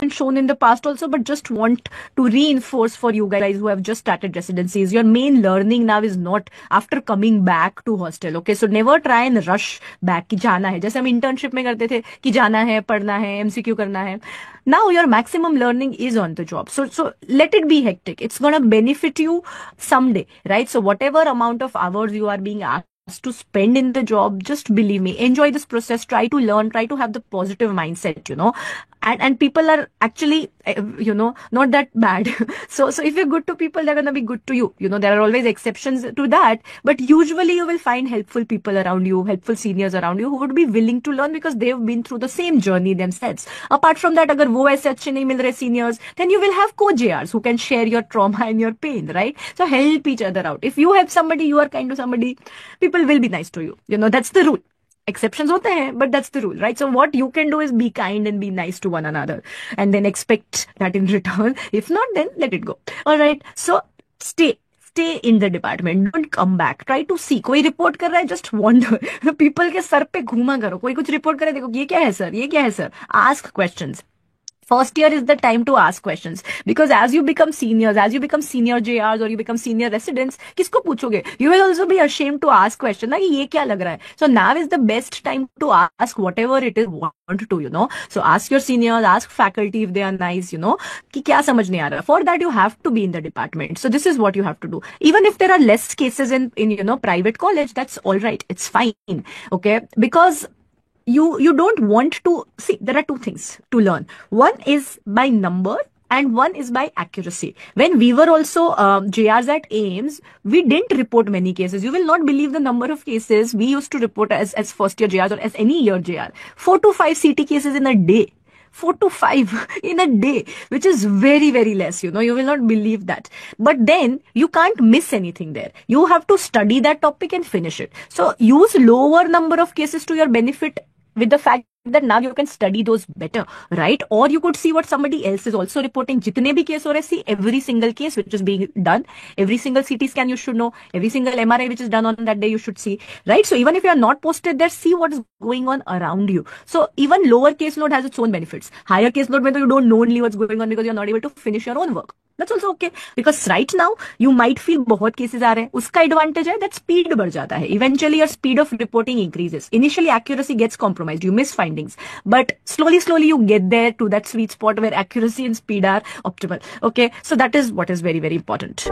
shown in the past also, but just want to reinforce for you guys who have just started residencies. Your main learning now is not after coming back to hostel. Okay, so never try and rush back कि जाना है, जैसे हम internship में करते थे कि जाना है, पढ़ना है, MCQ करना है. Now your maximum learning is on the job. So let it be hectic. It's gonna benefit you someday, right? So whatever amount of hours you are being asked to spend in the job, just believe me, enjoy this process, try to learn, try to have the positive mindset, and people are actually, not that bad. So if you're good to people, they're gonna be good to you. There are always exceptions to that, but usually you will find helpful people around you, helpful seniors around you who would be willing to learn because they've been through the same journey themselves. Apart from that, agar wo aise अच्छे नहीं मिल रहे seniors, then you will have co-JRs who can share your trauma and your pain, right? So help each other out. If you help somebody, you are kind to somebody, people will be nice to you. That's the rule. Exceptions होते हैं, but that's the rule, right? So what you can do is be kind and be nice to one another and then expect that in return. If not, then let it go. All right. So stay in the department. Don't come back. Try to see. कोई report कर रहा है, just wander. People के sir पे घूमा करो. कोई कुछ report करे, देखो ये क्या है सर, ये क्या है sir. Ask questions. First year is the time to ask questions because as you become seniors, as you become senior JRs or you become senior residents, किसको पूछोगे? You will also be ashamed to ask questions. ना कि ये क्या लग रहा है? So now is the best time to ask whatever it is want to, So ask your seniors, ask faculty if they are nice, कि क्या समझ नहीं आ रहा. For that you have to be in the department. So this is what you have to do. Even if there are less cases in private college, that's all right. It's fine. Okay, because you don't want to see, there are two things to learn. One is by number and one is by accuracy. When we were also JRs at AIIMS, we didn't report many cases. You will not believe the number of cases we used to report as first year JRs or as any year JR. 4 to 5 CT cases in a day. 4 to 5 in a day, which is very, very less, you will not believe that. But then you can't miss anything there. You have to study that topic and finish it. So use lower number of cases to your benefit with the fact that now you can study those better, right? Or you could see what somebody else is also reporting. Jitne bhi case ho rahe, see every single case which is being done, every single CT scan you should know, every single MRI which is done on that day you should see, right? So even if you are not posted there, see what is going on around you. So even lower caseload has its own benefits. Higher caseload mein you don't know only what's going on because you're not able to finish your own work. That's also okay because right now you might feel बहुत cases आ रहे हैं. उसका advantage है that speed बढ़ जाता है. Eventually your speed of reporting increases. Initially accuracy gets compromised. You miss findings, but slowly you get there to that sweet spot where accuracy and speed are optimal. Okay, so that is what is very, very important.